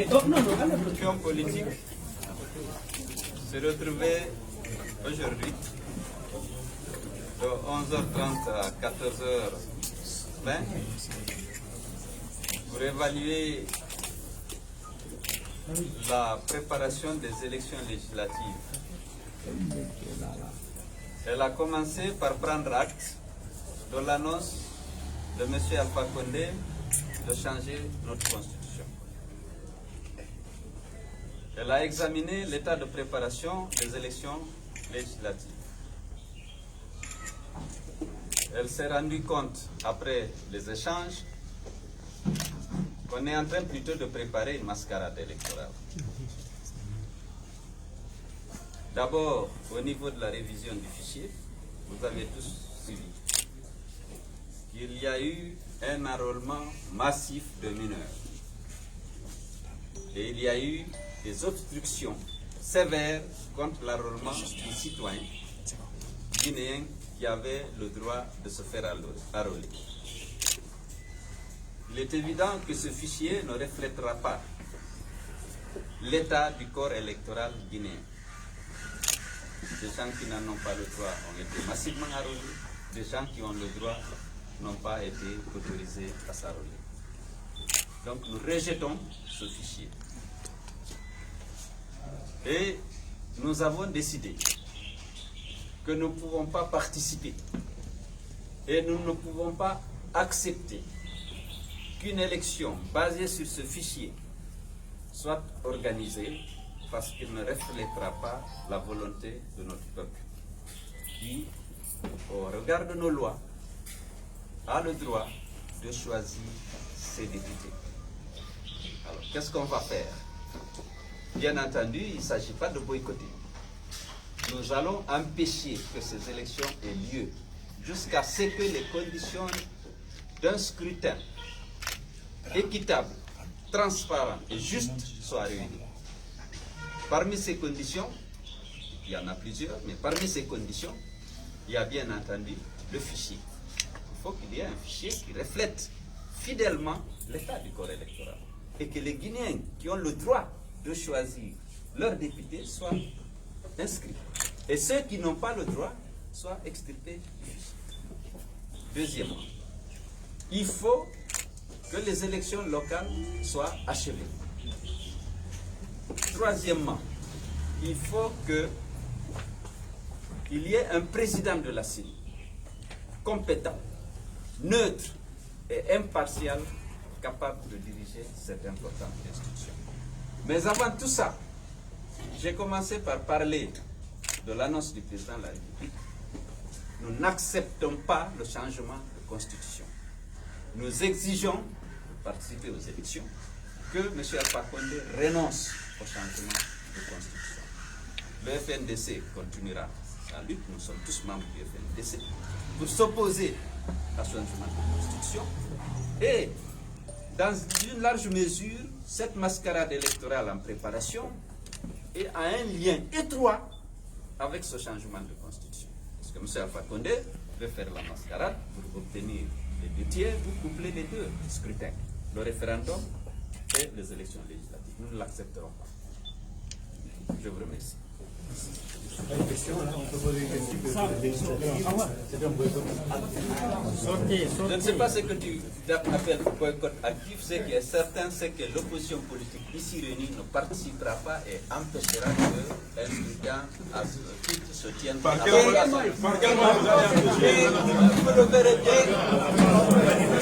Pion politique se retrouver aujourd'hui de 11h30 à 14h20 pour évaluer la préparation des élections législatives. Elle a commencé par prendre acte de l'annonce de M. Alpha Condé de changer notre constitution. Elle a examiné l'état de préparation des élections législatives. Elle s'est rendue compte, après les échanges, qu'on est en train plutôt de préparer une mascarade électorale. D'abord, au niveau de la révision du fichier, vous avez tous suivi qu'il y a eu un enrôlement massif de mineurs. Et il y a eu des obstructions sévères contre l'enrôlement des citoyens guinéens qui avaient le droit de se faire enrôler. Il est évident que ce fichier ne reflètera pas l'état du corps électoral guinéen. Des gens qui n'en ont pas le droit ont été massivement enrôlés, des gens qui ont le droit n'ont pas été autorisés à s'enrôler. Donc nous rejetons ce fichier. Et nous avons décidé que nous ne pouvons pas participer et nous ne pouvons pas accepter qu'une élection basée sur ce fichier soit organisée parce qu'il ne reflètera pas la volonté de notre peuple qui, au regard de nos lois, a le droit de choisir ses députés. Alors, qu'est-ce qu'on va faire? Bien entendu, il ne s'agit pas de boycotter. Nous allons empêcher que ces élections aient lieu jusqu'à ce que les conditions d'un scrutin équitable, transparent et juste soient réunies. Parmi ces conditions, il y en a plusieurs, mais parmi ces conditions, il y a bien entendu le fichier. Il faut qu'il y ait un fichier qui reflète fidèlement l'état du corps électoral et que les Guinéens qui ont le droit de choisir leurs députés soient inscrits. Et ceux qui n'ont pas le droit soient extirpés du fichier. Deuxièmement, il faut que les élections locales soient achevées. Troisièmement, il faut qu'il y ait un président de la CENI compétent, neutre et impartial, capable de diriger cette importante institution. Mais avant tout ça, j'ai commencé par parler de l'annonce du président de la République. Nous n'acceptons pas le changement de constitution. Nous exigeons, pour participer aux élections, que M. Alpha Condé renonce au changement de constitution. Le FNDC continuera sa lutte, nous sommes tous membres du FNDC, pour s'opposer à ce changement de constitution. Et dans une large mesure, cette mascarade électorale en préparation a un lien étroit avec ce changement de constitution. Parce que M. Alpha Condé veut faire la mascarade pour obtenir les 2 tiers, pour coupler les 2 scrutins, le référendum et les élections législatives. Nous ne l'accepterons pas. Je vous remercie. Une question, là, on peut poser une question de législative. C'est un boycott. Je ne sais pas ce que tu appelles boycott actif. Ce qui est certain, c'est que l'opposition politique ici réunie ne participera pas et empêchera que un scrutin se tienne. Par quel moyen vous allez empêcher? Vous le verrez bien.